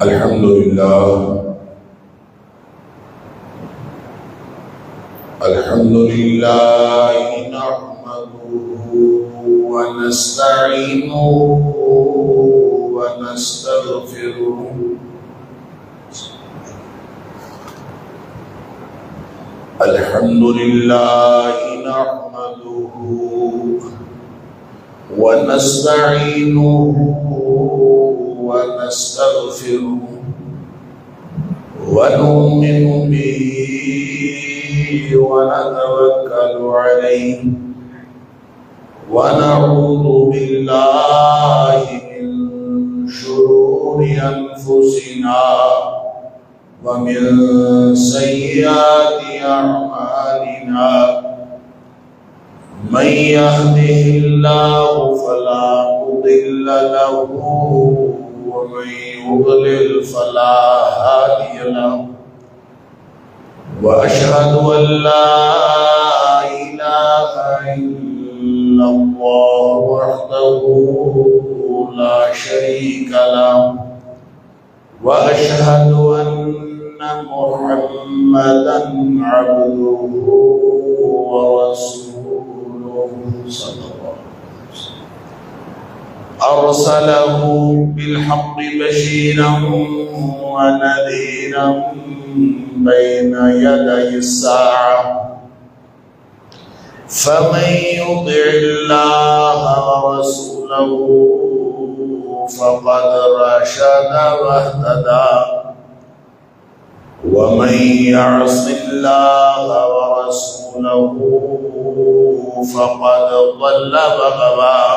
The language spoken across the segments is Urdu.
الحمد لله نحمده ونستعينه ونستغفره الحمد لله نحمده ونستعينه ونستغفره ونؤمن به ونتوكل عليه ونعوذ بالله من شرور أنفسنا ومن سيئات أعمالنا من يهده الله فلا مضل له ومن يضلل فلا هادي له وأشهد أن لا إله إلا الله وحده لا شريك له وأشهد أن محمدا عبده ورسوله صلى الله عليه وسلم أرسله بالحق بشيرا ونذيرا بين يدي الساعة فمن يطع الله ورسوله فقد رشد واهتدى ومن يعص الله ورسوله فقد ضل وغوى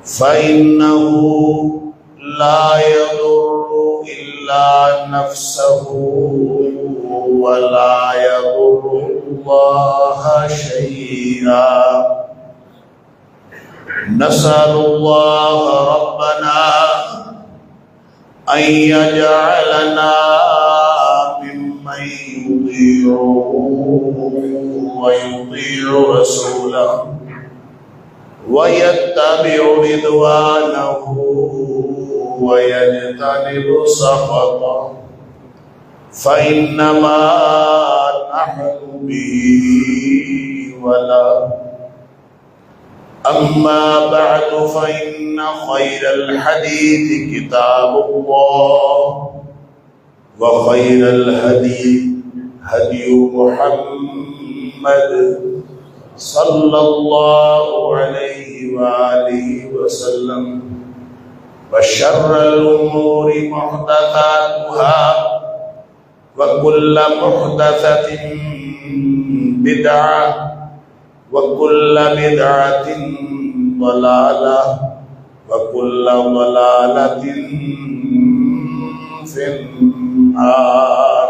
فإنه لا يضر إلا نفسه ولا يضر الله شيئا نسأل الله ربنا أن يجعلنا ممن يطيعه ويطيع رسوله ويتبع رضوانه ويجتنب سخطه فإنما نحن به ولا أما بعد فإن خير الحديث كتاب الله وخير الهدي هدي محمد صلى الله عليه وآله وسلم وشر الأمور محدثاتها وكل محدثة بدعة وكل بدعة ضلالة وكل ضلالة في النار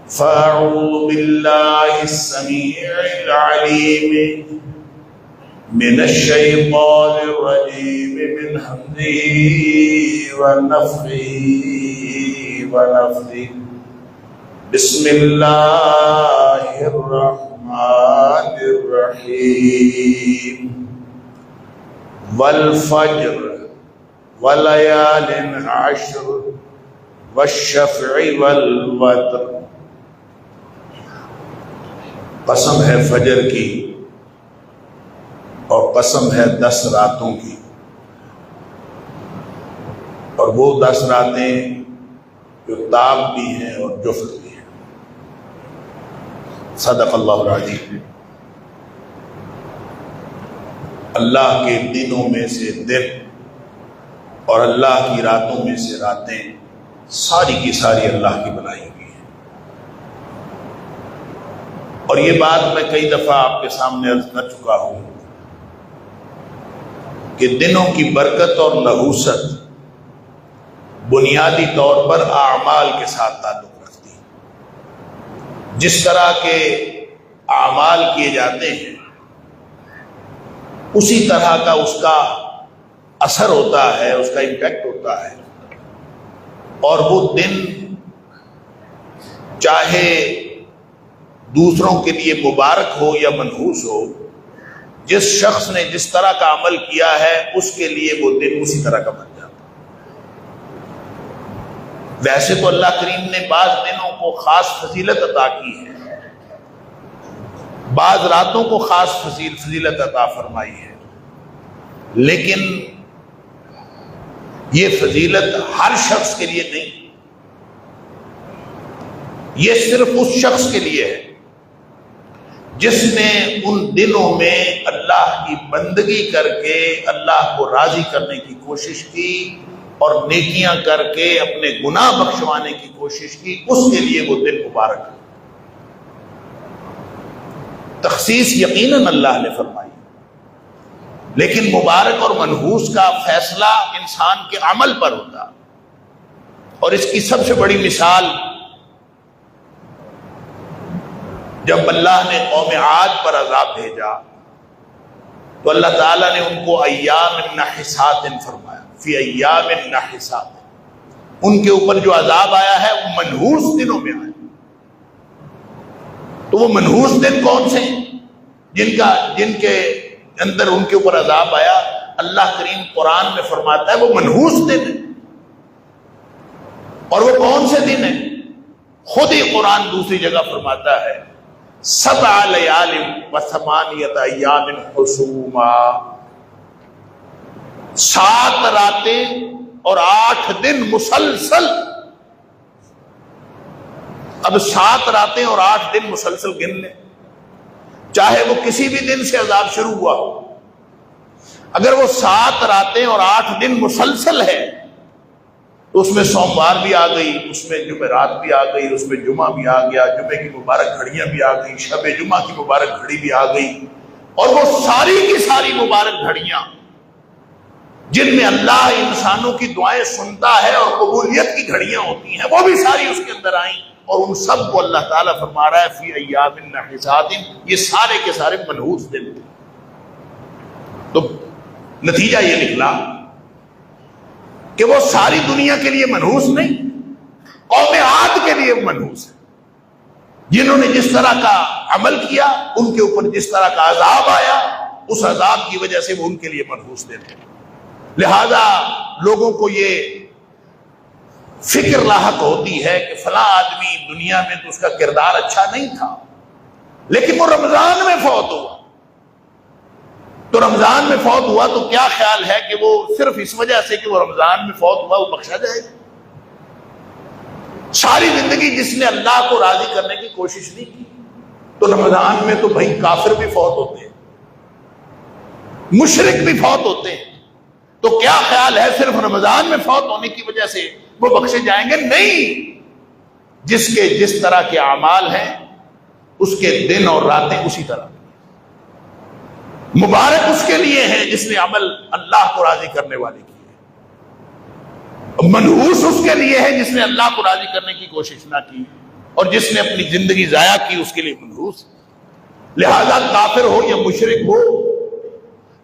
فأعوذ بالله السميع العليم من الشيطان الرجيم من همزه ونفخه ونفثه بسم الله الرحمن الرحيم والفجر وليال عشر والشفع والوتر قسم ہے فجر کی اور قسم ہے 10 راتوں کی اور وہ 10 راتیں جو تاب بھی ہیں اور جفت بھی ہیں صدق اللہ العظیم اللہ کے دنوں میں سے دن اور اللہ کی راتوں میں سے راتیں ساری کی ساری اللہ کی بنائی ہوئی ہیں اور یہ بات میں کئی دفعہ آپ کے سامنے عرض کر چکا ہوں کہ دنوں کی برکت اور نحوست بنیادی طور پر اعمال کے ساتھ تعلق رکھتی ہے. جس طرح کے اعمال کیے جاتے ہیں اسی طرح کا اس کا اثر ہوتا ہے، اس کا امپیکٹ ہوتا ہے. اور وہ دن چاہے دوسروں کے لیے مبارک ہو یا منحوس ہو، جس شخص نے جس طرح کا عمل کیا ہے اس کے لیے وہ دن اسی طرح کا بن جاتا ہے. ویسے تو اللہ کریم نے بعض دنوں کو خاص فضیلت عطا کی ہے، بعض راتوں کو خاص فضیلت عطا فرمائی ہے، لیکن یہ فضیلت ہر شخص کے لیے نہیں، یہ صرف اس شخص کے لیے ہے جس نے ان دنوں میں اللہ کی بندگی کر کے اللہ کو راضی کرنے کی کوشش کی اور نیکیاں کر کے اپنے گناہ بخشوانے کی کوشش کی، اس کے لیے وہ دن مبارک ہے۔ تخصیص یقیناً اللہ نے فرمائی، لیکن مبارک اور منحوس کا فیصلہ انسان کے عمل پر ہوتا، اور اس کی سب سے بڑی مثال جب اللہ نے قوم عاد پر عذاب بھیجا تو اللہ تعالیٰ نے ان کو ایام نحسات فرمایا، فی ایام نحسات، ان کے اوپر جو عذاب آیا ہے وہ منحوس دنوں میں آیا۔ تو وہ منحوس دن کون سے ہیں جن کے اندر ان کے اوپر عذاب آیا؟ اللہ کریم قرآن میں فرماتا ہے وہ منحوس دن ہے۔ اور وہ کون سے دن ہیں؟ خود ہی قرآن دوسری جگہ فرماتا ہے 7 لیال و 8 ایام حسوما، 7 راتیں اور 8 دن مسلسل۔ اب 7 راتیں اور 8 دن مسلسل گن لیں، چاہے وہ کسی بھی دن سے عذاب شروع ہوا ہو، اگر وہ 7 راتیں اور 8 دن مسلسل ہے تو اس میں سوموار بھی آ گئی، اس میں جمعرات بھی آ گئی، اس میں جمعہ بھی آ گیا، جمعے کی مبارک گھڑیاں بھی آ گئی، شب جمعہ کی مبارک گھڑی بھی آ گئی، اور وہ ساری کی ساری مبارک گھڑیاں جن میں اللہ انسانوں کی دعائیں سنتا ہے اور قبولیت کی گھڑیاں ہوتی ہیں، وہ بھی ساری اس کے اندر آئیں، اور ان سب کو اللہ تعالیٰ فرما رہا ہے فی ایام نحسات، یہ سارے کے سارے منحوس دن تھے۔ تو نتیجہ یہ نکلا کہ وہ ساری دنیا کے لیے منحوس نہیں، قوم عاد کے لیے منحوس ہے، جنہوں نے جس طرح کا عمل کیا ان کے اوپر جس طرح کا عذاب آیا، اس عذاب کی وجہ سے وہ ان کے لیے منحوس دن ہے۔ لہذا لوگوں کو یہ فکر لاحق ہوتی ہے کہ فلاں آدمی دنیا میں تو اس کا کردار اچھا نہیں تھا، لیکن وہ رمضان میں فوت ہوا، تو رمضان میں فوت ہوا تو کیا خیال ہے کہ وہ صرف اس وجہ سے کہ وہ رمضان میں فوت ہوا وہ بخشا جائے گا؟ ساری زندگی جس نے اللہ کو راضی کرنے کی کوشش نہیں کی، تو رمضان میں تو بھائی کافر بھی فوت ہوتے ہیں، مشرک بھی فوت ہوتے ہیں، تو کیا خیال ہے صرف رمضان میں فوت ہونے کی وجہ سے وہ بخشے جائیں گے؟ نہیں، جس کے جس طرح کے اعمال ہیں اس کے دن اور راتیں اسی طرح۔ مبارک اس کے لیے ہے جس نے عمل اللہ کو راضی کرنے والے کیے، منحوس اس کے لیے ہے جس نے اللہ کو راضی کرنے کی کوشش نہ کی اور جس نے اپنی زندگی ضائع کی، اس کے لیے منحوس۔ لہذا کافر ہو یا مشرک ہو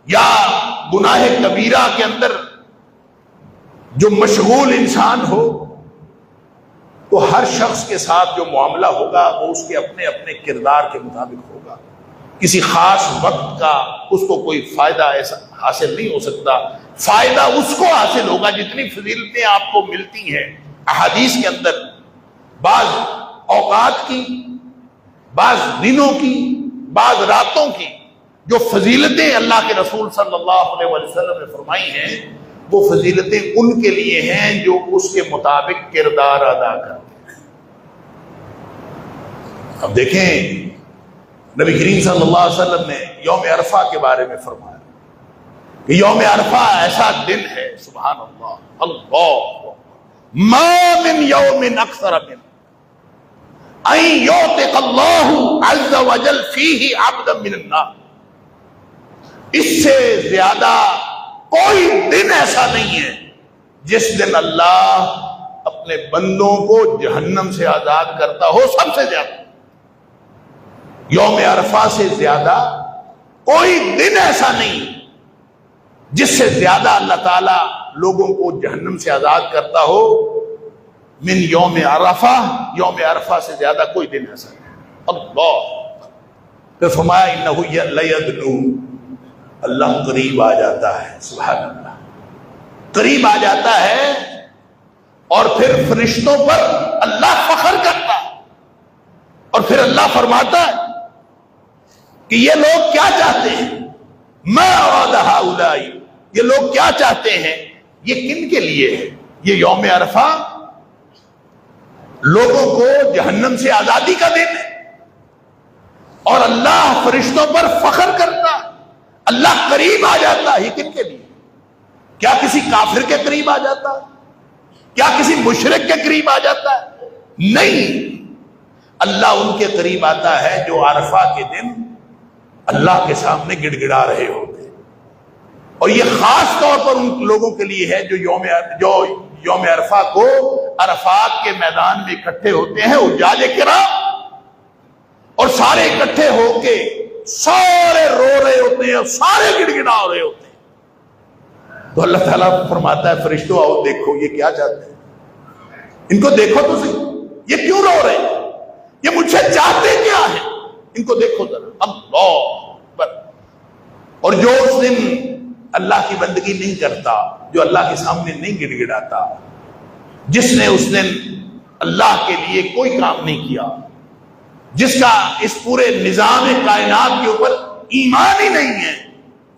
یا گناہ کبیرہ کے اندر جو مشغول انسان ہو، تو ہر شخص کے ساتھ جو معاملہ ہوگا وہ اس کے اپنے اپنے کردار کے مطابق ہوگا۔ کسی خاص وقت کا اس کو کوئی فائدہ ایسا حاصل نہیں ہو سکتا، فائدہ اس کو حاصل ہوگا جتنی فضیلتیں آپ کو ملتی ہیں۔ احادیث کے اندر بعض اوقات کی، بعض دنوں کی، بعض راتوں کی جو فضیلتیں اللہ کے رسول صلی اللہ علیہ وسلم نے فرمائی ہیں، وہ فضیلتیں ان کے لیے ہیں جو اس کے مطابق کردار ادا کرتے ہیں۔ اب دیکھیں نبی کریم صلی اللہ علیہ وسلم نے یوم عرفہ کے بارے میں فرمایا کہ یوم عرفہ ایسا دن ہے، سبحان اللہ، اللہ ما من یوم اکثر من ان یعتق اللہ عز وجل فیہ عبدا من النار، اس سے زیادہ کوئی دن ایسا نہیں ہے جس دن اللہ اپنے بندوں کو جہنم سے آزاد کرتا ہو، سب سے زیادہ یوم عرفہ سے زیادہ کوئی دن ایسا نہیں جس سے زیادہ اللہ تعالیٰ لوگوں کو جہنم سے آزاد کرتا ہو من یوم عرفہ، یوم عرفہ سے زیادہ کوئی دن ایسا نہیں۔ اللہ پھر فرمایا انہ لیدنو، اللہ قریب آ جاتا ہے، سبحان اللہ، قریب آ جاتا ہے اور پھر فرشتوں پر اللہ فخر کرتا ہے، اور پھر اللہ فرماتا ہے کہ یہ لوگ کیا چاہتے ہیں، ما اراد ہؤلاء، یہ لوگ کیا چاہتے ہیں، یہ کن کے لیے ہے؟ یہ یوم عرفہ لوگوں کو جہنم سے آزادی کا دن ہے، اور اللہ فرشتوں پر فخر کرتا ہے، اللہ قریب آ جاتا ہے، یہ کن کے لیے؟ کیا کسی کافر کے قریب آ جاتا ہے؟ کیا کسی مشرک کے قریب آ جاتا ہے؟ نہیں، اللہ ان کے قریب آتا ہے جو عرفہ کے دن اللہ کے سامنے گڑ گڑا رہے ہوتے ہیں، اور یہ خاص طور پر ان لوگوں کے لیے ہے جو یوم عرفہ کو عرفات کے میدان میں اکٹھے ہوتے ہیں حجاج کرام، اور سارے اکٹھے ہو کے سارے رو رہے ہوتے ہیں اور سارے گڑ گڑا ہو رہے ہوتے ہیں۔ تو اللہ تعالیٰ فرماتا ہے فرشتوں آؤ دیکھو یہ کیا چاہتے ہیں، ان کو دیکھو تو صحیح، یہ کیوں رو رہے ہیں، یہ مجھ سے چاہتے کیا ہے، ان کو دیکھو ذرا۔ اللہ اکبر۔ اور جو اس دن اللہ کی بندگی نہیں کرتا، جو اللہ کے سامنے نہیں گڑ گڑاتا، جس نے اس دن اللہ کے لیے کوئی کام نہیں کیا، جس کا اس پورے نظام کائنات کے اوپر ایمان ہی نہیں ہے،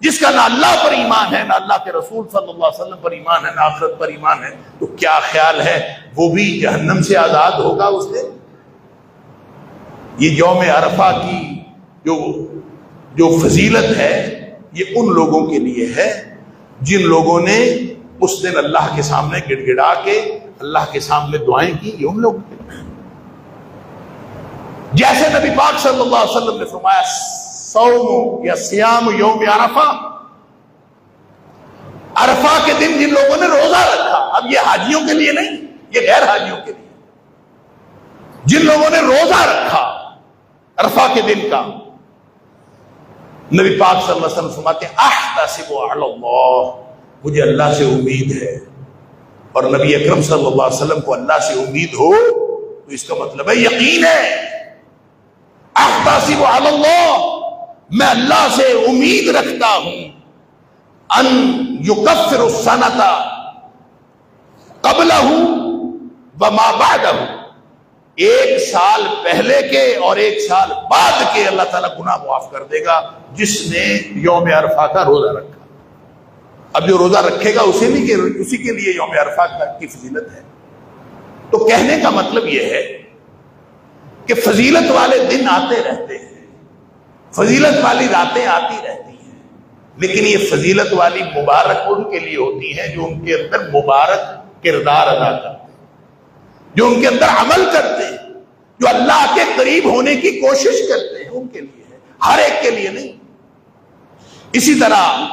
جس کا نہ اللہ پر ایمان ہے، نہ اللہ کے رسول صلی اللہ علیہ وسلم پر ایمان ہے، نہ آخرت پر ایمان ہے، تو کیا خیال ہے وہ بھی جہنم سے آزاد ہوگا اس دن؟ یہ یوم عرفہ کی جو فضیلت ہے یہ ان لوگوں کے لیے ہے جن لوگوں نے اس دن اللہ کے سامنے گڑ گڑا کے اللہ کے سامنے دعائیں کی، یہ ان لوگوں کے لیے۔ جیسے نبی پاک صلی اللہ علیہ وسلم نے فرمایا صوم یا سیام یوم عرفہ، عرفہ کے دن جن لوگوں نے روزہ رکھا، اب یہ حاجیوں کے لیے نہیں، یہ غیر حاجیوں کے لیے، جن لوگوں نے روزہ رکھا عرفہ کے دن کا، نبی پاک صلی اللہ علیہ وسلم فرماتے ہیں احتسب علی اللہ، مجھے اللہ سے امید ہے، اور نبی اکرم صلی اللہ علیہ وسلم کو اللہ سے امید ہو تو اس کا مطلب ہے یقین ہے۔ احتسب علی اللہ، میں اللہ سے امید رکھتا ہوں ان یکفر السنۃ قبلہ وما بعدہ، ایک سال پہلے کے اور ایک سال بعد کے اللہ تعالیٰ گناہ معاف کر دے گا جس نے یوم عرفہ کا روزہ رکھا۔ اب جو روزہ رکھے گا اسی کے لیے یوم عرفہ کی فضیلت ہے۔ تو کہنے کا مطلب یہ ہے کہ فضیلت والے دن آتے رہتے ہیں، فضیلت والی راتیں آتی رہتی ہیں، لیکن یہ فضیلت والی مبارک ان کے لیے ہوتی ہے جو ان کے اندر مبارک کردار ادا کرتے ہیں، جو ان کے اندر عمل کرتے ہیں، جو اللہ کے قریب ہونے کی کوشش کرتے ہیں، ان کے لیے ہے، ہر ایک کے لیے نہیں۔ اسی طرح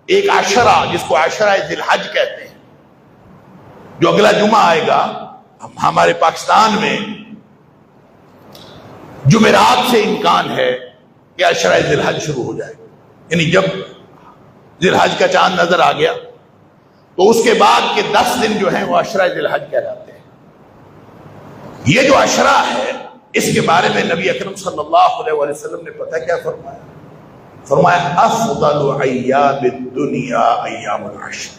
ایک عشرہ جس کو عشرہ ذی الحج کہتے ہیں، جو اگلا جمعہ آئے گا، ہمارے پاکستان میں جمعرات سے امکان ہے کہ عشرہ ذی الحج شروع ہو جائے گا، یعنی جب ذی الحج کا چاند نظر آ گیا تو اس کے بعد کے 10 دن جو ہیں وہ عشرہ ذی الحج کہلاتے ہیں۔ یہ جو عشرہ ہے اس کے بارے میں نبی اکرم صلی اللہ علیہ وسلم نے پتہ کیا فرمایا؟ فرمایا افضل ایام الدنیا ایام العشر۔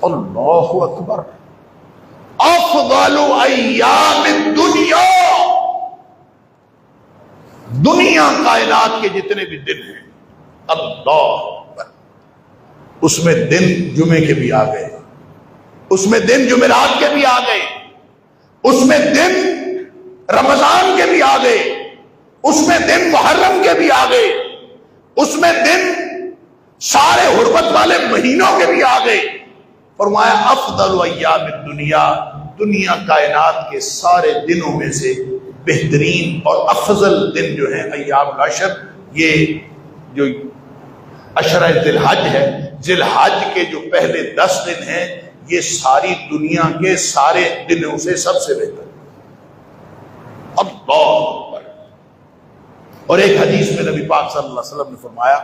اللہ اکبر، افضل ایام الدنیا، دنیا کائنات کے جتنے بھی دن ہیں، اللہ اکبر، اس میں دن جمعے کے بھی آ گئے، اس میں دن جمعرات کے بھی آ گئے، اس میں دن رمضان کے بھی آ گئے، اس میں دن محرم کے بھی آ گئے، اس میں دن سارے حرمت والے مہینوں کے بھی آ گئے۔ فرمایا افضل ایام الدنیا، دنیا کائنات کے سارے دنوں میں سے بہترین اور افضل دن جو ہیں ایام العشر، یہ جو عشرہ ذی الحج ہے، ذی الحج کے جو پہلے 10 دن ہیں یہ ساری دنیا کے سارے دنوں سے سب سے بہتر۔ اللہ اکبر۔ اور ایک حدیث میں نبی پاک صلی اللہ علیہ وسلم نے فرمایا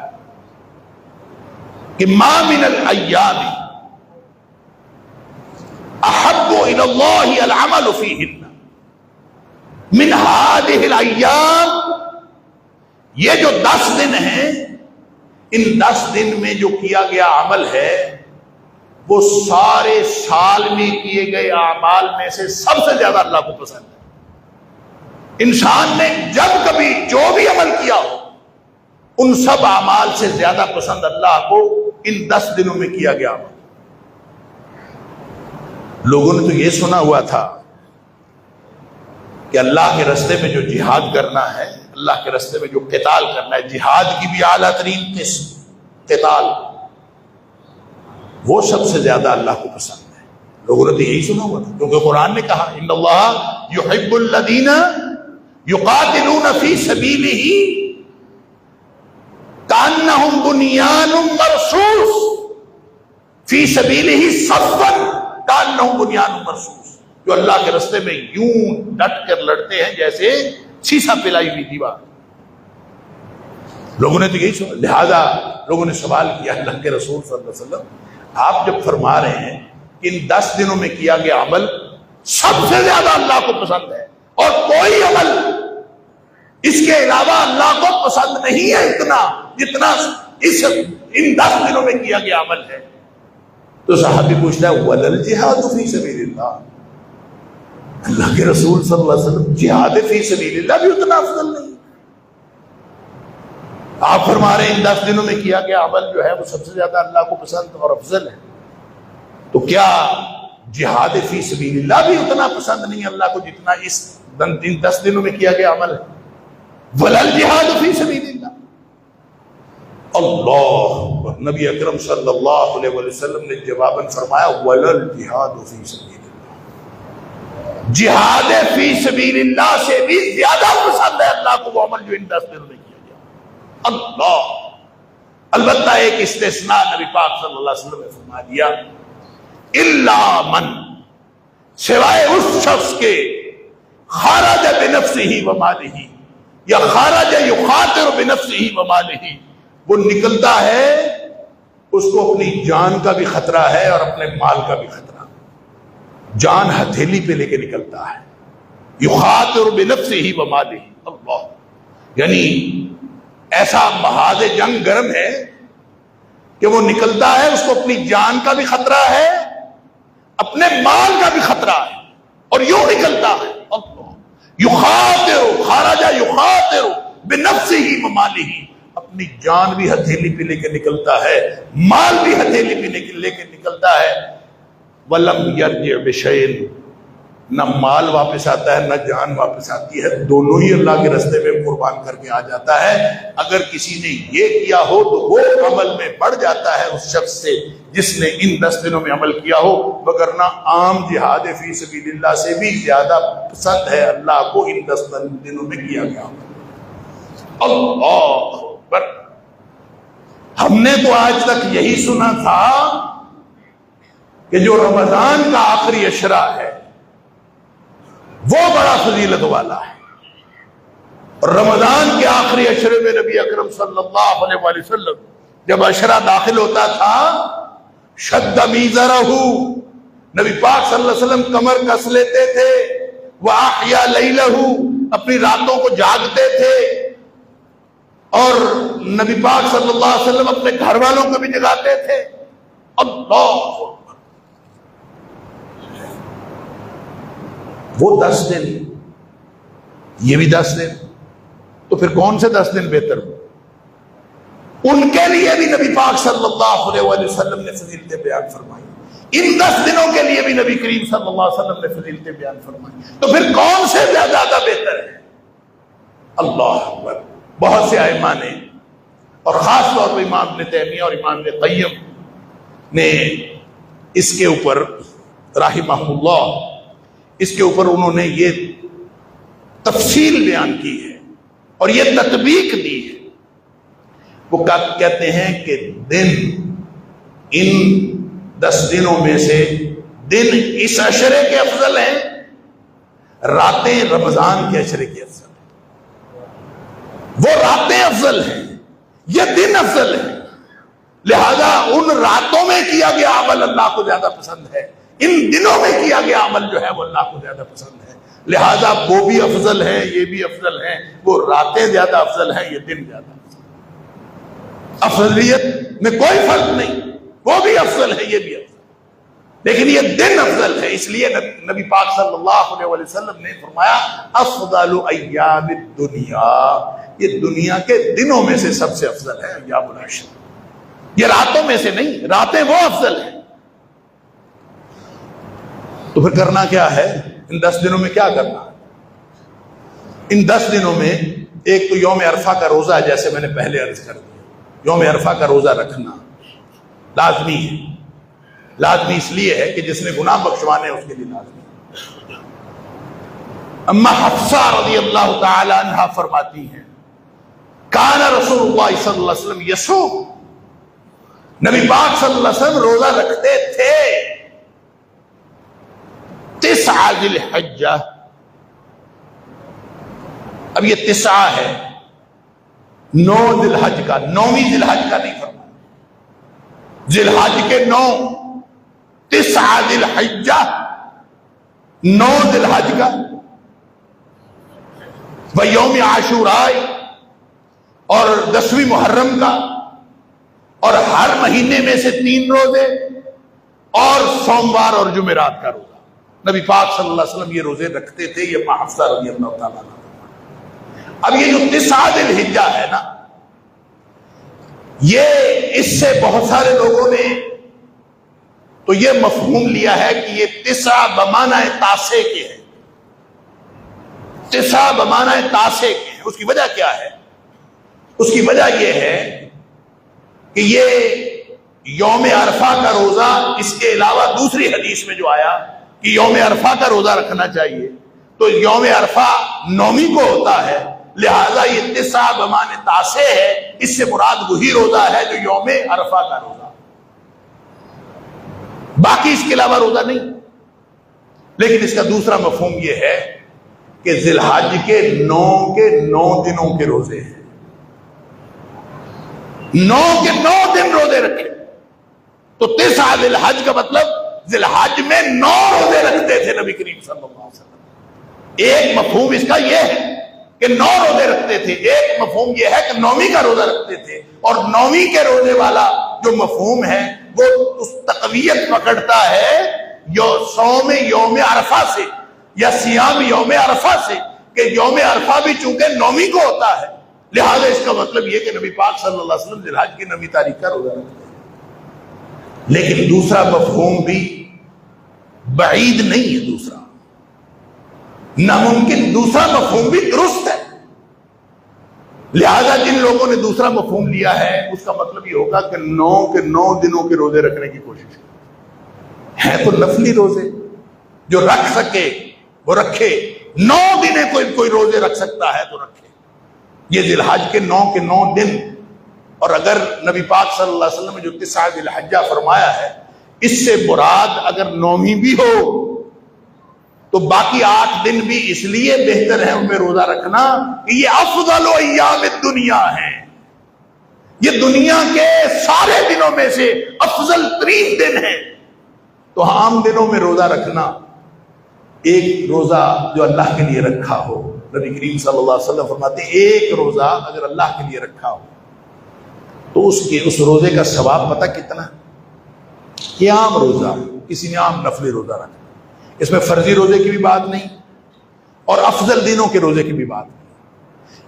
کہ ما من الایام احب الی اللہ العمل فیہن من هذه الایام، یہ جو 10 دن ہیں ان 10 دن میں جو کیا گیا عمل ہے وہ سارے سال میں کیے گئے اعمال میں سے سب سے زیادہ اللہ کو پسند ہے۔ انسان نے جب کبھی جو بھی عمل کیا ہو ان سب اعمال سے زیادہ پسند اللہ کو ان 10 دنوں میں کیا گیا عمل۔ لوگوں نے تو یہ سنا ہوا تھا کہ اللہ کے راستے میں جو جہاد کرنا ہے، اللہ کے راستے میں جو قتال کرنا ہے، جہاد کی بھی اعلیٰ ترین قسم قتال، وہ سب سے زیادہ اللہ کو پسند ہے۔ لوگوں نے تو یہی سنا ہوا تھا، کیونکہ قرآن نے کہا ان اللہ یحب الذین یقاتلون فی سبیلہ کأنہم بنیان مرصوص فی سبیلہ صفا کأنہم بنیان مرصوص، جو اللہ کے راستے میں یوں ڈٹ کر لڑتے ہیں جیسے سیسا پلائی ہوئی دیوار۔ لوگوں نے تو یہی سنا، لہذا لوگوں نے سوال کیا اللہ کے رسول صلی اللہ علیہ وسلم، آپ جب فرما رہے ہیں کہ ان 10 دنوں میں کیا گیا عمل سب سے زیادہ اللہ کو پسند ہے اور کوئی عمل اس کے علاوہ اللہ کو پسند نہیں ہے اتنا جتنا ان 10 دنوں میں کیا گیا عمل ہے، تو صحابی پوچھتا ہے وَلَلْ جِهَادُ فِي سَبِيلِ اللَّهِ، اللہ کے رسول صلی اللہ علیہ وسلم جہاد فی سبیل اللہ بھی اتنا افضل نہیں؟ آپ فرما رہے ہیں ان 10 دنوں میں کیا گیا عمل جو ہے وہ سب سے زیادہ اللہ کو پسند اور افضل ہے، تو کیا جہاد فی سبیل اللہ بھی اتنا پسند نہیں اللہ کو جتنا اس 10 دنوں میں کیا گیا عمل ہے؟ وَلَلْ جِهَادُ فِي سَبِيلِ اللَّهِ۔ اللہ نبی اکرم صلی اللہ علیہ وسلم نے جواباً فرمایا وَلَلْ جِهَادُ فِي سَبِيلِ اللَّهِ، جہاد فی سبیل اللہ سے بھی زیادہ پسند ہے اللہ کو وہ عمل جو ان 10 دنوں میں کیا گیا۔ اللہ، البتہ ایک استثناء نبی پاک صلی اللہ علیہ وسلم نے فرما دیا، الا من، سوائے اس شخص کے خرج بنفسہ ومالہ، یا خرج یخاطر بنفسہ ومالہ، وہ نکلتا ہے اس کو اپنی جان کا بھی خطرہ ہے اور اپنے مال کا بھی خطرہ، جان ہتھیلی پہ لے کے نکلتا ہے، یخاطر بنفسہ ومالہ، اللہ، یعنی ایسا محاذ جنگ گرم ہے کہ وہ نکلتا ہے، اس کو اپنی جان کا بھی خطرہ ہے، اپنے مال کا بھی خطرہ ہے، اور یوں نکلتا ہے، یخاطر، خرج یخاطر بنفسہ ومالہ، اپنی جان بھی ہتھیلی پہ لے کے نکلتا ہے، مال بھی ہتھیلی پہ لے کے نکلتا ہے، وَلَمْ يَرْجِعْ بِشَيْءٍ، نہ مال واپس آتا ہے نہ جان واپس آتی ہے، دونوں ہی اللہ کے راستے میں قربان کر کے آ جاتا ہے۔ اگر کسی نے یہ کیا ہو تو وہ عمل میں بڑھ جاتا ہے اس شخص سے جس نے ان 10 دنوں میں عمل کیا ہو، وگرنہ عام جہاد فی سبیل اللہ سے بھی زیادہ پسند ہے اللہ کو ان 10 دنوں میں کیا گیا عمل۔ اللہ اکبر، ہم نے تو آج تک یہی سنا تھا کہ جو رمضان کا آخری عشرہ ہے وہ بڑا فضیلت والا ہے، اور رمضان کے آخری عشرے میں نبی اکرم صلی اللہ علیہ وآلہ وسلم جب عشرہ داخل ہوتا تھا، شد میزرہ، نبی پاک صلی اللہ علیہ وسلم کمر کس لیتے تھے، وَأَحْيَا لَيْلَهُ، اپنی راتوں کو جاگتے تھے، اور نبی پاک صلی اللہ علیہ وسلم اپنے گھر والوں کو بھی جگاتے تھے۔ اللہ، وہ 10 دن، یہ بھی 10 دن، تو پھر کون سے 10 دن بہتر ہو؟ ان کے لیے بھی نبی پاک صلی اللہ علیہ وآلہ وسلم نے فضیلتیں بیان فرمائی، ان 10 دنوں کے لیے بھی نبی کریم صلی اللہ علیہ وسلم نے فضیلتیں بیان فرمائی، تو پھر کون سے زیادہ بہتر ہے؟ اللہ اکبر، بہت سے ائمہ نے، اور خاص طور پر امام ابن تیمیہ اور امام ابن قیم نے اس کے اوپر رحمہ اللہ، اس کے اوپر انہوں نے یہ تفصیل بیان کی ہے اور یہ تطبیق دی ہے۔ وہ کہتے ہیں کہ دن، ان 10 دنوں میں سے دن اس عشرے کے افضل ہیں، راتیں رمضان کے عشرے کے افضل ہیں، وہ راتیں افضل ہیں، یہ دن افضل ہیں، لہذا ان راتوں میں کیا گیا عمل اللہ کو زیادہ پسند ہے، ان دنوں میں کیا گیا عمل جو ہے وہ اللہ کو زیادہ پسند ہے، لہذا وہ بھی افضل ہے، یہ بھی افضل ہے، وہ راتیں زیادہ افضل ہیں، یہ دن زیادہ افضل ہے، افضلیت میں کوئی فرق نہیں، وہ بھی افضل ہے، یہ بھی افضل ہے۔ لیکن یہ دن افضل ہے، اس لیے نبی پاک صلی اللہ علیہ وسلم نے فرمایا افضل ایام الدنیا، یہ دنیا کے دنوں میں سے سب سے افضل ہے ایام العشر، یہ راتوں میں سے نہیں، راتیں وہ افضل ہیں۔ تو پھر کرنا کیا ہے ان 10 دنوں میں؟ کیا کرنا ہے ان 10 دنوں میں؟ ایک تو یوم عرفہ کا روزہ ہے، جیسے میں نے پہلے عرض کر دیا، یوم عرفہ کا روزہ رکھنا لازمی ہے، لازمی اس لیے ہے کہ جس نے گناہ بخشوانے اس کے لیے لازمی ہے۔ اما حفصہ رضی اللہ تعالی عنہا فرماتی ہیں کان رسول اللہ صلی اللہ علیہ وسلم یصوم، نبی پاک صلی اللہ علیہ وسلم روزہ رکھتے تھے 9 ذی الحجہ۔ اب یہ 9 ہے 9 ذی الحج کا، 9ویں ذی الحج کا نہیں فرمایا، ذی الحج کے 9، 9 ذی الحجہ 9 ذی الحج کا، ویوم عاشوراء اور 10ویں محرم کا، اور ہر مہینے میں سے 3 روزے، اور سوموار اور جمعرات کا روزہ۔ نبی پاک صلی اللہ علیہ وسلم یہ روزے رکھتے تھے، یہ حفصہ رضی اللہ تعالیٰ عنہ۔ اب یہ جو 9 ذی الحجہ ہے نا، یہ اس سے بہت سارے لوگوں نے تو یہ مفہوم لیا ہے کہ یہ 9 بمعنی تاسع کے ہے، 9 بمعنی تاسع کے ہیں۔ اس کی وجہ کیا ہے؟ اس کی وجہ یہ ہے کہ یہ یوم عرفہ کا روزہ، اس کے علاوہ دوسری حدیث میں جو آیا کہ یوم عرفہ کا روزہ رکھنا چاہیے، تو یوم عرفہ 9ویں کو ہوتا ہے، لہذا یہ 9 بمعنی تاسع ہے، اس سے مراد وہی روزہ ہے جو یوم عرفہ کا روزہ، باقی اس کے علاوہ روزہ نہیں۔ لیکن اس کا دوسرا مفہوم یہ ہے کہ ذی الحج کے 9 دنوں کے روزے ہیں، 9 کے 9 دن روزے رکھے، تو 9 ذی الحج کا مطلب ذی الحج میں 9 روزے رکھتے تھے نبی کریم صلی اللہ علیہ وسلم۔ ایک مفہوم اس کا یہ ہے کہ 9 روزے رکھتے تھے، ایک مفہوم یہ ہے کہ 9ویں کا روزہ رکھتے تھے، اور 9ویں کے روزے والا جو مفہوم ہے وہ اس تقویت پکڑتا ہے صوم یوم عرفہ سے یا صیام یوم عرفہ سے، کہ یوم عرفہ بھی چونکہ 9ویں کو ہوتا ہے، لہذا اس کا مطلب یہ کہ نبی پاک صلی اللہ علیہ وسلم ذی الحج کی 9ویں تاریخ کا روزہ رکھتے ہیں۔ لیکن دوسرا مفہوم بھی بعید نہیں ہے، دوسرا ناممکن، دوسرا مفہوم بھی درست ہے، لہذا جن لوگوں نے دوسرا مفہوم لیا ہے اس کا مطلب یہ ہوگا کہ 9 کے 9 دنوں کے روزے رکھنے کی کوشش کریں، ہیں تو نفلی روزے، جو رکھ سکے وہ رکھے، 9 دن کوئی روزے رکھ سکتا ہے تو رکھے، یہ ذی الحج کے 9 دن۔ اور اگر نبی پاک صلی اللہ علیہ وسلم نے جو 9 ذی الحجہ فرمایا ہے، اس سے مراد اگر 9ویں بھی ہو تو باقی 8 دن بھی اس لیے بہتر ہے ان میں روزہ رکھنا کہ یہ افضل ایام الدنیا ہے، یہ دنیا کے سارے دنوں میں سے افضل ترین دن ہے۔ تو عام دنوں میں روزہ رکھنا، ایک روزہ جو اللہ کے لیے رکھا ہو، نبی کریم صلی اللہ علیہ وسلم فرماتے ہیں ایک روزہ اگر اللہ کے لیے رکھا ہو تو اس روزے کا ثواب پتہ کتنا؟ یہ عام روزہ، کسی نے عام نفلی روزہ رکھا، اس میں فرضی روزے کی بھی بات نہیں اور افضل دنوں کے روزے کی بھی بات نہیں،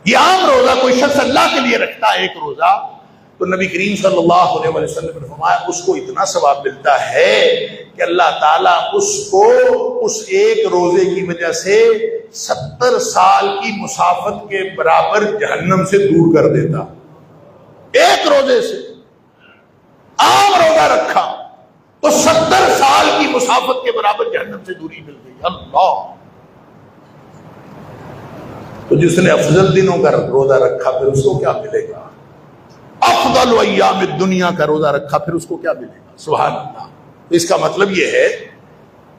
یہ عام روزہ کوئی شخص اللہ کے لیے رکھتا ہے ایک روزہ، تو نبی کریم صلی اللہ علیہ وسلم نے فرمایا اس کو اتنا ثواب ملتا ہے کہ اللہ تعالیٰ اس کو اس ایک روزے کی وجہ سے 70 سال کی مسافت کے برابر جہنم سے دور کر دیتا، ایک روزے سے۔ عام روزہ رکھا تو 70 سال کی مسافت کے برابر جہنم سے دوری مل گئی، اللہ۔ تو جس نے افضل دنوں کا روزہ رکھا پھر اس کو کیا ملے گا؟ افضل ایام الدنیا کا روزہ رکھا پھر اس کو کیا ملے گا؟ سبحان اللہ۔ اس کا مطلب یہ ہے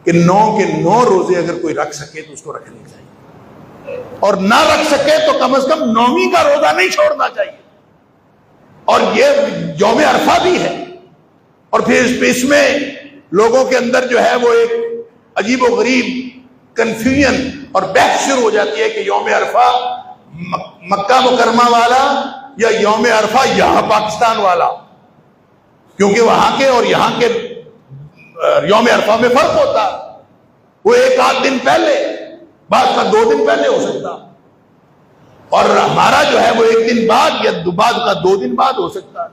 کہ 9 کے 9 روزے اگر کوئی رکھ سکے تو اس کو رکھنے چاہیے، اور نہ رکھ سکے تو کم از کم 9ویں کا روزہ نہیں چھوڑنا چاہیے۔ اور یہ یوم عرفہ بھی ہے، اور پھر اس میں لوگوں کے اندر جو ہے وہ ایک عجیب و غریب کنفیوژن اور بحث شروع ہو جاتی ہے کہ یوم عرفہ مکہ مکرمہ والا یا یوم عرفہ یہاں پاکستان والا، کیونکہ وہاں کے اور یہاں کے یوم عرفہ میں فرق ہوتا، وہ ایک آدھ دن پہلے، بعد کا 2 دن پہلے ہو سکتا، اور ہمارا جو ہے وہ 1 دن بعد یا بعد کا 2 دن بعد ہو سکتا ہے۔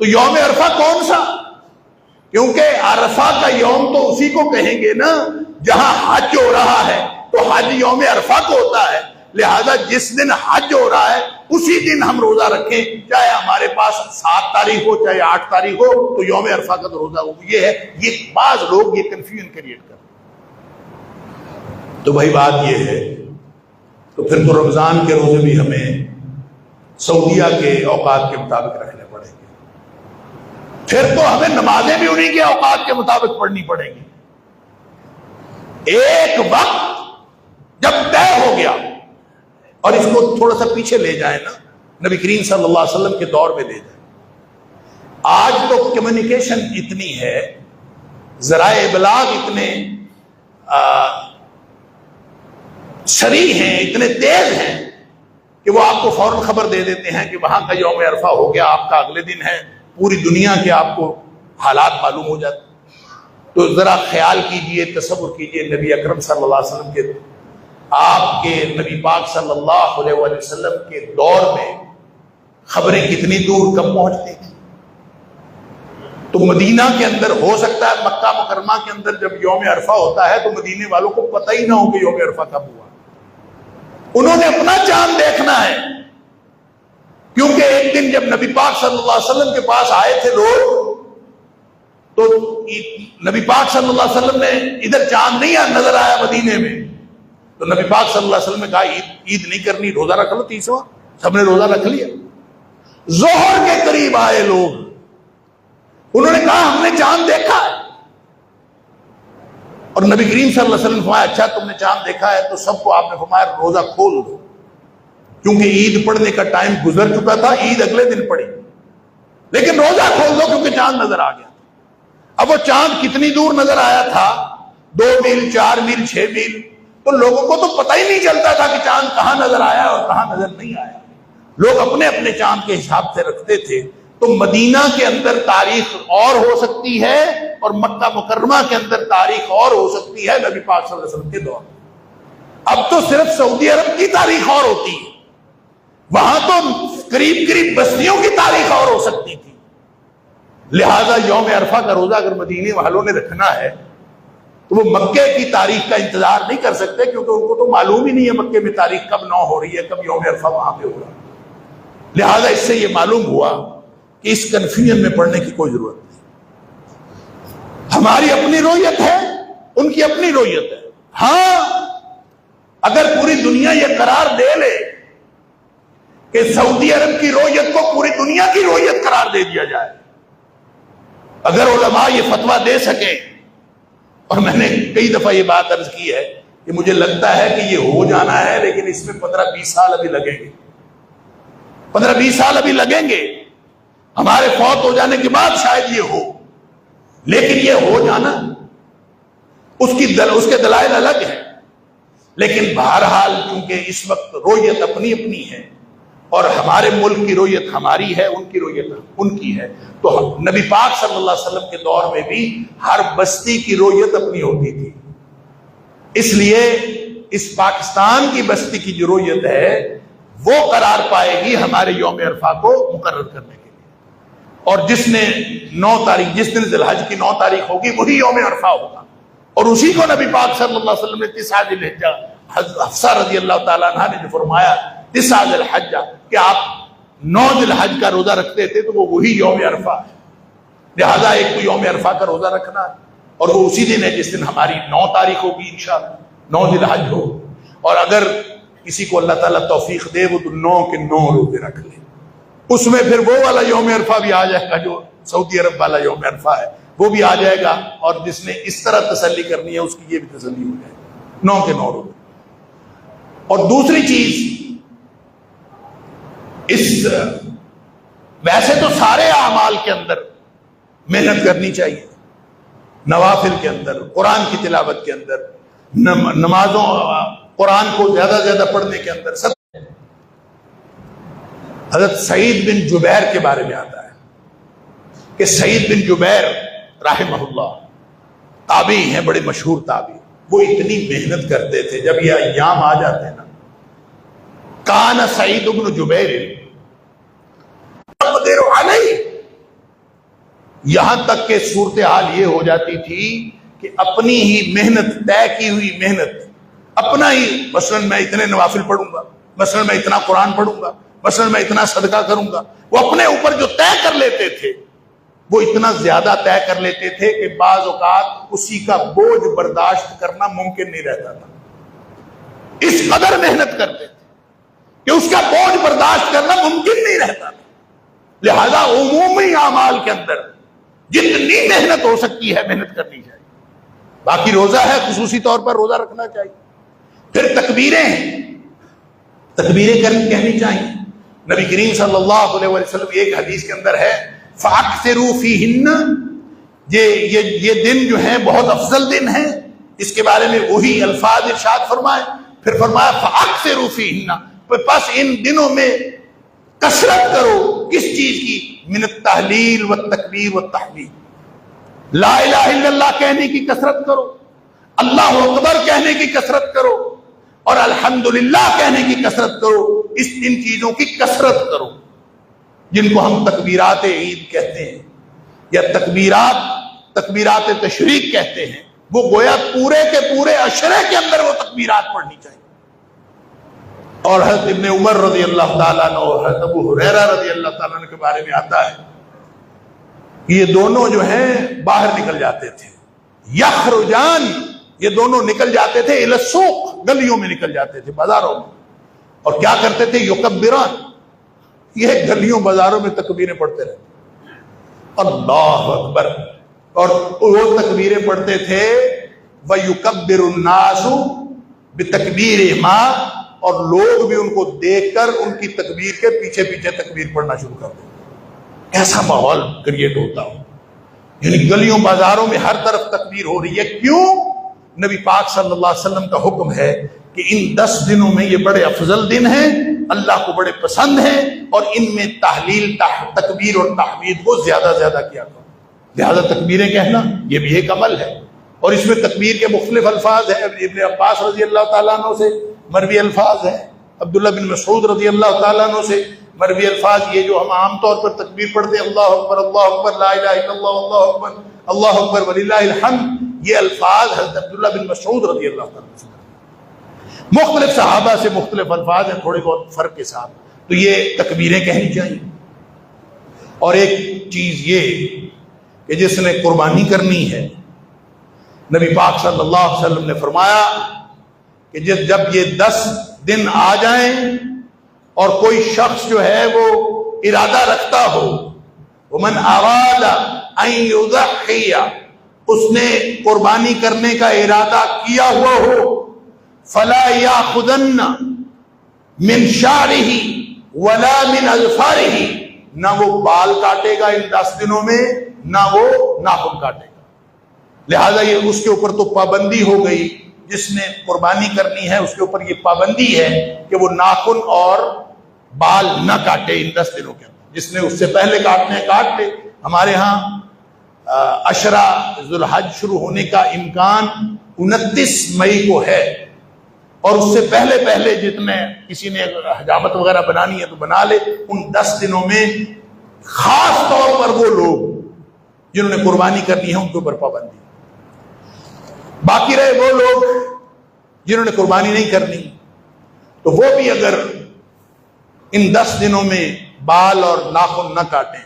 تو یوم عرفہ کون سا؟ کیونکہ عرفہ کا یوم تو اسی کو کہیں گے نا جہاں حج ہو رہا ہے، تو حج یوم عرفہ کو ہوتا ہے، لہذا جس دن حج ہو رہا ہے اسی دن ہم روزہ رکھیں، چاہے ہمارے پاس 7 تاریخ ہو چاہے 8 تاریخ ہو، تو یوم عرفہ کا تو روزہ ہو۔ یہ ہے، یہ بعض لوگ یہ کنفیوژن کریٹ کرتے ہیں۔ تو بھائی بات یہ ہے، تو پھر تو رمضان کے روزے بھی ہمیں سعودیہ کے اوقات کے مطابق رکھنے پڑیں گے، پھر تو ہمیں نمازیں بھی انہی کے اوقات کے مطابق پڑھنی پڑیں گی۔ ایک وقت جب طے ہو گیا، اور اس کو تھوڑا سا پیچھے لے جائیں نا، نبی کریم صلی اللہ علیہ وسلم کے دور میں لے جائیں، آج تو کمیونیکیشن اتنی ہے، ذرائع ابلاغ اتنے سریع ہیں، اتنے تیز ہیں کہ وہ آپ کو فوراً خبر دے دیتے ہیں کہ وہاں کا یوم عرفہ ہو گیا، آپ کا اگلے دن ہے، پوری دنیا کے آپ کو حالات معلوم ہو جاتے۔ تو ذرا خیال کیجئے، تصور کیجئے، نبی اکرم صلی اللہ علیہ وسلم کے، آپ کے نبی پاک صلی اللہ علیہ وسلم کے دور میں خبریں کتنی دور کب پہنچتی تھی۔ تو مدینہ کے اندر ہو سکتا ہے مکہ مکرمہ کے اندر جب یوم عرفہ ہوتا ہے تو مدینے والوں کو پتہ ہی نہ ہو کہ یوم عرفہ کب ہوا، انہوں نے اپنا چاند دیکھنا ہے، کیونکہ ایک دن جب نبی پاک صلی اللہ علیہ وسلم کے پاس آئے تھے لوگ، تو نبی پاک صلی اللہ علیہ وسلم نے ادھر چاند نہیں نظر آیا مدینے میں، تو نبی پاک صلی اللہ علیہ وسلم نے کہا عید نہیں کرنی، روزہ رکھ لو 30واں۔ سب نے روزہ رکھ لیا۔ ظہر کے قریب آئے لوگ، انہوں نے کہا ہم نے چاند دیکھا ہے، اور نبی کریم صلی اللہ علیہ وسلم نے فرمایا اچھا تم نے چاند دیکھا ہے، تو سب کو آپ نے فرمایا روزہ کھول دو، کیونکہ عید پڑھنے کا ٹائم گزر چکا تھا، عید اگلے دن پڑی، لیکن روزہ کھول دو کیونکہ چاند نظر آ گیا۔ اب وہ چاند کتنی دور نظر آیا تھا؟ 2 میل 4 میل 6 میل، تو لوگوں کو تو پتہ ہی نہیں چلتا تھا کہ چاند کہاں نظر آیا اور کہاں نظر نہیں آیا، لوگ اپنے اپنے چاند کے حساب سے رکھتے تھے۔ تو مدینہ کے اندر تاریخ اور ہو سکتی ہے اور مکہ مکرمہ کے اندر تاریخ اور ہو سکتی ہے نبی پاک صلی اللہ علیہ وسلم کے دور۔ اب تو صرف سعودی عرب کی تاریخ اور ہوتی ہے، وہاں تو قریب قریب بستیوں کی تاریخ اور ہو سکتی تھی، لہذا یوم عرفہ کا روزہ اگر مدینے والوں نے رکھنا ہے تو وہ مکے کی تاریخ کا انتظار نہیں کر سکتے، کیونکہ ان کو تو معلوم ہی نہیں ہے مکے میں تاریخ کب 9 ہو رہی ہے، کب یوم عرفہ وہاں پہ ہو رہا ہے۔ لہذا اس سے یہ معلوم ہوا کہ اس کنفیوژن میں پڑنے کی کوئی ضرورت نہیں، ہماری اپنی رویت ہے، ان کی اپنی رویت ہے۔ ہاں اگر پوری دنیا یہ قرار دے لے کہ سعودی عرب کی رویت کو پوری دنیا کی رویت قرار دے دیا جائے، اگر علماء یہ فتویٰ دے سکیں، اور میں نے کئی دفعہ یہ بات عرض کی ہے کہ مجھے لگتا ہے کہ یہ ہو جانا ہے، لیکن اس میں 15-20 سال ابھی لگیں گے، 15-20 سال ابھی لگیں گے، ہمارے فوت ہو جانے کے بعد شاید یہ ہو، لیکن یہ ہو جانا اس کے دلائل الگ ہیں، لیکن بہرحال چونکہ اس وقت رویت اپنی اپنی ہے، اور ہمارے ملک کی رویت ہماری ہے، ان کی رویت ان کی ہے، تو نبی پاک صلی اللہ علیہ وسلم کے دور میں بھی ہر بستی کی رویت اپنی ہوتی تھی، اس لیے اس پاکستان کی بستی کی جو رویت ہے وہ قرار پائے گی ہمارے یوم عرفہ کو مقرر کرنے کے لیے، اور جس نے 9 تاریخ، جس دن ذی الحج کی 9 تاریخ ہوگی وہی یوم عرفہ ہوگا، اور اسی کو نبی پاک صلی اللہ علیہ وسلم نے 9 ذی الحجہ، حفصہ رضی اللہ تعالیٰ عنہ نے جو فرمایا 9 ذی الحجہ کہ آپ 9 ذی الحج کا روزہ رکھتے تھے، تو وہ وہی یوم عرفہ ہے، لہذا ایک کو یوم عرفہ کا روزہ رکھنا ہے، اور وہ اسی دن ہے جس دن ہماری 9 تاریخ ہوگی انشاءاللہ، 9 ذی الحج ہو، اور اگر کسی کو اللہ تعالیٰ توفیق دے وہ تو 9 کے 9 روزے رکھ لے، اس میں پھر وہ والا یوم عرفہ بھی آ جائے گا جو سعودی عرب والا یوم عرفہ ہے، وہ بھی آ جائے گا، اور جس نے اس طرح تسلی کرنی ہے اس کی یہ بھی تسلی ہو جائے گی، 9 کے 9 روزے۔ اور دوسری چیز، ویسے تو سارے اعمال کے اندر محنت کرنی چاہیے، نوافل کے اندر، قرآن کی تلاوت کے اندر، نمازوں، قرآن کو زیادہ زیادہ پڑھنے کے اندر، سب۔ حضرت سعید بن جبیر کے بارے میں آتا ہے کہ سعید بن جبیر رحمہ اللہ تابعی ہیں، بڑے مشہور تابعی، وہ اتنی محنت کرتے تھے جب یہ ایام آ جاتے نا، کان سعید بن جبیر يقدر علیہ، یہاں تک کہ صورتحال یہ ہو جاتی تھی کہ اپنی ہی محنت، طے کی ہوئی محنت، اپنا ہی، مثلا میں اتنے نوافل پڑھوں گا، مثلا میں اتنا قرآن پڑھوں گا، مثلا میں اتنا صدقہ کروں گا، وہ اپنے اوپر جو طے کر لیتے تھے وہ اتنا زیادہ طے کر لیتے تھے کہ بعض اوقات اسی کا بوجھ برداشت کرنا ممکن نہیں رہتا تھا، اس قدر محنت کرتے تھے کہ اس کا بوجھ برداشت کرنا ممکن نہیں رہتا تھا۔ لہذا عمومی اعمال کے اندر جتنی محنت ہو سکتی ہے محنت کرنی چاہیے۔ باقی روزہ ہے، خصوصی طور پر روزہ رکھنا چاہیے۔ پھر تکبیریں ہیں، تکبیریں کہنی چاہیے۔ نبی کریم صلی اللہ علیہ وسلم ایک حدیث کے اندر ہے فَأَكْثِرُوا فِيهِنَّ، یہ دن جو ہیں بہت افضل دن ہیں، اس کے بارے میں وہی الفاظ ارشاد فرمائے، پھر فرمایا فَأَكْثِرُوا فِيهِنَّ، پس ان دنوں میں کثرت کرو، کس چیز کی؟ من التحلیل والتکبیر والتحمید، لا الہ الا اللہ کہنے کی کثرت کرو، اللہ اکبر کہنے کی کثرت کرو، اور الحمدللہ کہنے کی کثرت کرو، ان چیزوں کی کثرت کرو جن کو ہم تکبیرات عید کہتے ہیں یا تکبیرات تشریق کہتے ہیں، وہ گویا پورے کے پورے عشرے کے اندر وہ تکبیرات پڑھنی چاہیے۔ اور حضرت ابن عمر رضی اللہ تعالیٰ عنہ اور حضرت ابو ہریرہ رضی اللہ تعالیٰ عنہ کے بارے میں آتا ہے کہ یہ دونوں جو ہیں باہر نکل جاتے تھے، یخرجان، یہ دونوں نکل جاتے تھے الی السوق، گلیوں میں نکل جاتے تھے، بازاروں میں، اور کیا کرتے تھے؟ یکبران، یہ گلیوں بازاروں میں تکبیریں پڑھتے رہتے، اللہ اکبر، اور وہ تکبیریں پڑھتے تھے وَيُكَبِّرُ النَّاسُ بِتَكْبِيرِهِمَا، اور لوگ بھی ان کو دیکھ کر ان کی تکبیر کے پیچھے پیچھے تکبیر پڑھنا شروع کر دیتے۔ ایسا ماحول کریٹ ہوتا ہو، یعنی گلیوں بازاروں میں ہر طرف تکبیر ہو رہی ہے۔ کیوں؟ نبی پاک صلی اللہ علیہ وسلم کا حکم ہے کہ ان 10 دنوں میں یہ بڑے افضل دن ہیں، اللہ کو بڑے پسند ہیں، اور ان میں تحلیل، تکبیر اور تحمید کو زیادہ زیادہ کیا کرو۔ لہذا تکبیریں کہنا یہ بھی ایک عمل ہے، اور اس میں تکبیر کے مختلف الفاظ ہیں۔ ابن عباس رضی اللہ تعالیٰ عنہ سے مروی الفاظ ہیں، عبداللہ بن مسعود رضی اللہ تعالیٰ عنہ سے مروی الفاظ، یہ جو ہم عام طور پر تکبیر پڑھتے ہیں، اللہ اکبر لا الہ الا اللہ، اللہ اکبر وللہ الحمد، یہ الفاظ حضرت عبداللہ بن مسعود رضی اللہ تعالیٰ عنہ سے، مختلف صحابہ سے مختلف الفاظ ہیں تھوڑے بہت فرق کے ساتھ، تو یہ تکبیریں کہنی چاہیے۔ اور ایک چیز یہ کہ جس نے قربانی کرنی ہے، نبی پاک صلی اللہ علیہ وسلم نے فرمایا کہ جب یہ 10 دن آ جائیں اور کوئی شخص جو ہے وہ ارادہ رکھتا ہو، ومن اراد ان یضحی، اس نے قربانی کرنے کا ارادہ کیا ہوا ہو، فلا یاخذن من شعرہ ولا من اظفارہ، نہ وہ بال کاٹے گا ان 10 دنوں میں، نہ وہ ناخن کاٹے گا۔ لہذا یہ اس کے اوپر تو پابندی ہو گئی، جس نے قربانی کرنی ہے اس کے اوپر یہ پابندی ہے کہ وہ ناخن اور بال نہ کاٹے ان 10 دنوں کے اندر۔ جس نے اس سے پہلے کاٹنے کاٹ لے۔ ہمارے ہاں عشرہ ذو الحج شروع ہونے کا امکان 29 مئی کو ہے، اور اس سے پہلے جتنے کسی نے حجامت وغیرہ بنانی ہے تو بنا لے۔ ان 10 دنوں میں خاص طور پر وہ لوگ جنہوں نے قربانی کرنی ہے ان کے اوپر پابندی۔ باقی رہے وہ لوگ جنہوں نے قربانی نہیں کرنی، تو وہ بھی اگر ان 10 دنوں میں بال اور ناخن نہ کاٹیں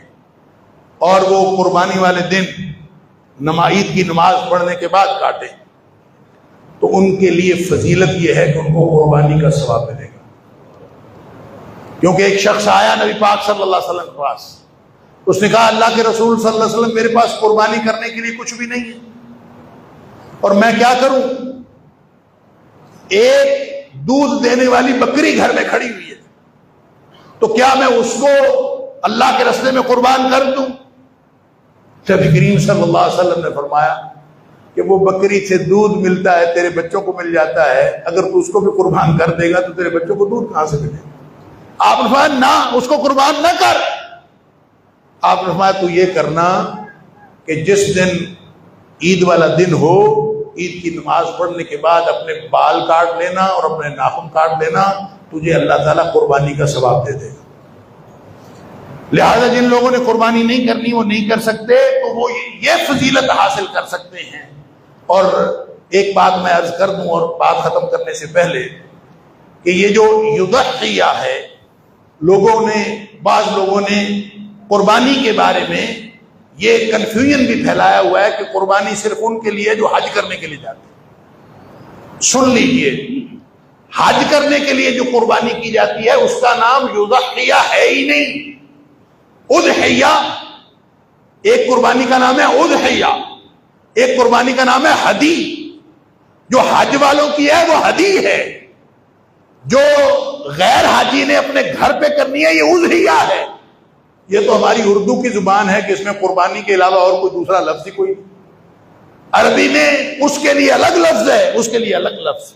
اور وہ قربانی والے دن عید کی نماز پڑھنے کے بعد کاٹیں، تو ان کے لیے فضیلت یہ ہے کہ ان کو قربانی کا ثواب ملے گا۔ کیونکہ ایک شخص آیا نبی پاک صلی اللہ علیہ وسلم کے پاس، اس نے کہا اللہ کے رسول صلی اللہ علیہ وسلم میرے پاس قربانی کرنے کے لیے کچھ بھی نہیں ہے، اور میں کیا کروں؟ ایک دودھ دینے والی بکری گھر میں کھڑی ہوئی ہے، تو کیا میں اس کو اللہ کے راستے میں قربان کر دوں؟ نبی کریم صلی اللہ علیہ وسلم نے فرمایا کہ وہ بکری سے دودھ ملتا ہے، تیرے بچوں کو مل جاتا ہے، اگر تو اس کو بھی قربان کر دے گا تو تیرے بچوں کو دودھ کہاں سے ملے گا؟ آپ نے فرمایا نہ، اس کو قربان نہ کر۔ آپ نے فرمایا تو یہ کرنا کہ جس دن عید والا دن ہو، عید کی نماز پڑھنے کے بعد اپنے بال کاٹ لینا اور اپنے ناخن کاٹ لینا، تجھے اللہ تعالیٰ قربانی کا ثواب دے دے گا۔ لہذا جن لوگوں نے قربانی نہیں کرنی وہ نہیں کر سکتے، تو وہ یہ فضیلت حاصل کر سکتے ہیں۔ اور ایک بات میں عرض کر دوں اور بات ختم کرنے سے پہلے کہ یہ جو یضحیہ ہے، بعض لوگوں نے قربانی کے بارے میں یہ کنفیوژن بھی پھیلایا ہوا ہے کہ قربانی صرف ان کے لیے جو حج کرنے کے لیے جاتے ہیں۔ سن لیجئے، حج کرنے کے لیے جو قربانی کی جاتی ہے اس کا نام یضحیہ ہے ہی نہیں۔ اضحیہ ایک قربانی کا نام ہے، اضحیہ ایک قربانی کا نام ہے ہدی۔ جو حج والوں کی ہے وہ ہدی ہے، جو غیر حاجی نے اپنے گھر پہ کرنی ہے یہ اضحیہ ہے۔ یہ تو ہماری اردو کی زبان ہے کہ اس میں قربانی کے علاوہ اور کوئی دوسرا لفظ ہی کوئی، عربی میں اس کے لیے الگ لفظ ہے، اس کے لیے الگ لفظ۔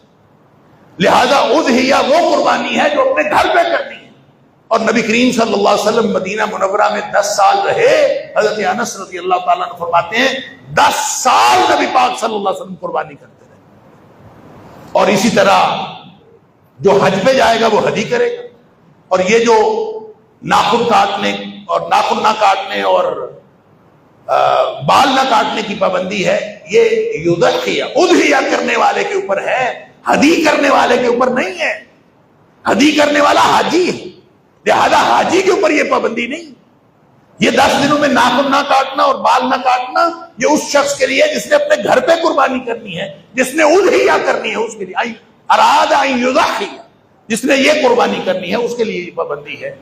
لہذا اضحیہ وہ قربانی ہے جو اپنے گھر پہ کرنی ہے۔ اور نبی کریم صلی اللہ علیہ وسلم مدینہ منورہ میں 10 سال رہے۔ حضرت انس رضی اللہ تعالیٰ عنہ فرماتے ہیں 10 سال نبی پاک صلی اللہ علیہ وسلم قربانی کرتے رہے۔ اور اسی طرح جو حج پہ جائے گا وہ ہدی کرے گا۔ اور یہ جو ناخن کاٹنے اور ناخن نہ کاٹنے اور بال نہ کاٹنے کی پابندی ہے، یہ یضحیہ اضحیہ کرنے والے کے اوپر ہے، ہدی کرنے والے کے اوپر نہیں ہے۔ ہدی کرنے والا حاجی ہے، لہذا حاجی کے اوپر یہ پابندی نہیں۔ یہ 10 دنوں میں ناخن نہ کاٹنا اور بال نہ کاٹنا یہ اس شخص کے لیے جس نے اپنے گھر پہ قربانی کرنی ہے، جس نے اضحیہ کرنی ہے، اس کے لیے اراد ان یضحیہ، جس نے یہ قربانی کرنی ہے اس کے لیے یہ پابندی ہے۔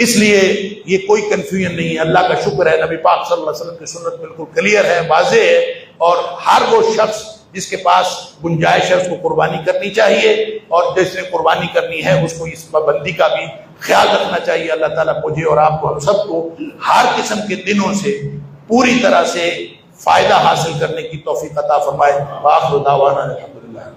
اس لیے یہ کوئی کنفیوژن نہیں ہے۔ اللہ کا شکر ہے نبی پاک صلی اللہ علیہ وسلم کی سنت بالکل کلیئر ہے، واضح ہے، اور ہر وہ شخص جس کے پاس گنجائش ہے اس کو قربانی کرنی چاہیے، اور جس نے قربانی کرنی ہے اس کو اس پابندی کا بھی خیال رکھنا چاہیے۔ اللہ تعالیٰ مجھے اور آپ کو، ہم سب کو ہر قسم کے دنوں سے پوری طرح سے فائدہ حاصل کرنے کی توفیق عطا فرمائے۔ وآخر دعوانا الحمدللہ۔